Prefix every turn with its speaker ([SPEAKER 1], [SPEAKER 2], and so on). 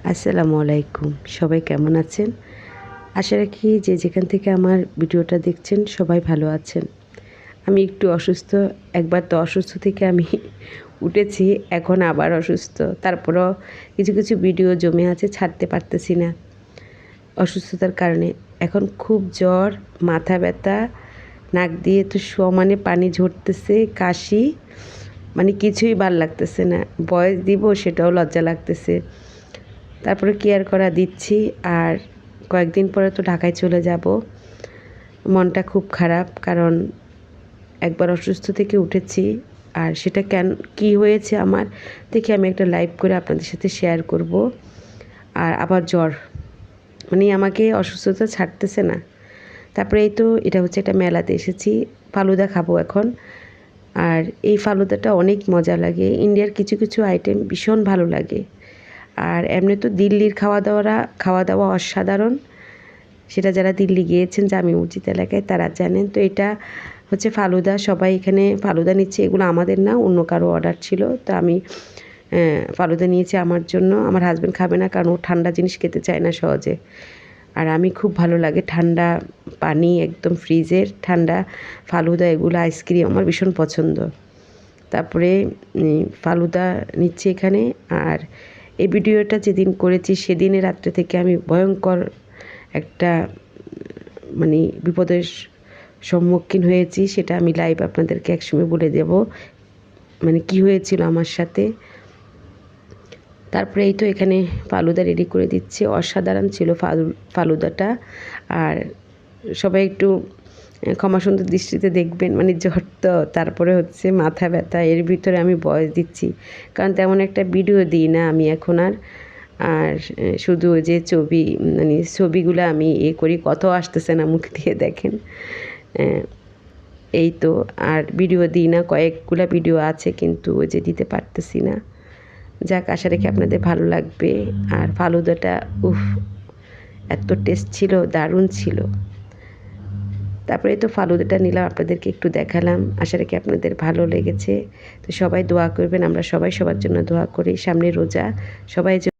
[SPEAKER 1] আসসালামু আলাইকুম। সবাই কেমন আছেন? আশা রাখি যে যেখান থেকে আমার ভিডিওটা দেখছেন সবাই ভালো আছেন। আমি একটু অসুস্থ। একবার তো অসুস্থ থেকে আমি উঠেছি, এখন আবার অসুস্থ। তারপরেও কিছু ভিডিও জমে আছে, ছাড়তে পারতেছি না অসুস্থতার কারণে। এখন খুব জ্বর, মাথা ব্যথা, নাক দিয়ে তো সমানে পানি ঝরতেছে, কাশি, মানে কিছুই ভাল লাগতেছে না। ভয়েস দিব সেটাও লজ্জা লাগতেছে। তারপরে কেয়ার করা দিচ্ছি। আর কয়েকদিন পরে তো ঢাকায় চলে যাব। মনটা খুব খারাপ, কারণ একবার অসুস্থ থেকে উঠেছি। আর সেটা কী হয়েছে আমার, দেখে আমি একটা লাইভ করে আপনাদের সাথে শেয়ার করব। আর আবার জ্বর, মানে আমাকে অসুস্থতা ছাড়তেছে না। তারপরে এই তো এটা হচ্ছে একটা মেলাতে এসেছি, ফালুদা খাবো এখন। আর এই ফালুদাটা অনেক মজা লাগে। ইন্ডিয়ার কিছু আইটেম ভীষণ ভালো লাগে। আর এমনি তো দিল্লির খাওয়া দাওয়া অসাধারণ। সেটা যারা দিল্লি গিয়েছেন জামে মসজিদ এলাকায় তারা জানেন। তো এটা হচ্ছে ফালুদা, সবাই এখানে ফালুদা নিচ্ছে। এগুলো আমাদের না, অন্য কারো অর্ডার ছিল। তো আমি ফালুদা নিয়েছি আমার জন্য। আমার হাজব্যান্ড খাবে না, কারণ ও ঠান্ডা জিনিস খেতে চায় না সহজে। আর আমি খুব ভালো লাগে ঠান্ডা পানি, একদম ফ্রিজের ঠান্ডা ফালুদা, এগুলো আইসক্রিম আমার ভীষণ পছন্দ। তারপরে ফালুদা নিচ্ছি এখানে। আর এই ভিডিওটা যেদিন করেছি সেদিনে রাত্রে থেকে আমি ভয়ঙ্কর একটা মানে বিপদের সম্মুখীন হয়েছি। সেটা আমি লাইভ আপনাদেরকে একসময় বলে দেব, মানে কি হয়েছিল আমার সাথে। তারপরে এই তো এখানে ফালুদা রেডি করে দিচ্ছে। অসাধারণ ছিল ফালুদাটা। আর সবাই একটু ক্ষমা সুন্দর দৃষ্টিতে দেখবেন, মানে জ্বর তো, তারপরে হচ্ছে মাথা ব্যথা, এর ভিতরে আমি ভয়েস দিচ্ছি, কারণ তেমন একটা ভিডিও দিই না আমি এখন আর। আর শুধু যে মানে ছবিগুলো আমি করি, কত আসতেছে না মুখ দিয়ে দেখেন। এই তো, আর ভিডিও দিই না, কয়েকগুলা ভিডিও আছে কিন্তু ওই যে দিতে পারতেছি না। যাক, আশা রেখে আপনাদের ভালো লাগবে। আর ফালুদাটা এত টেস্ট ছিল, দারুণ ছিল। তারপরে তো ফালুদাটা নিলাম, আপনাদেরকে একটু দেখালাম। আশা রাখি আপনাদের ভালো লেগেছে। তো সবাই দোয়া করবেন, আমরা সবাই সবার জন্য দোয়া করি। সামনে রোজা, সবাই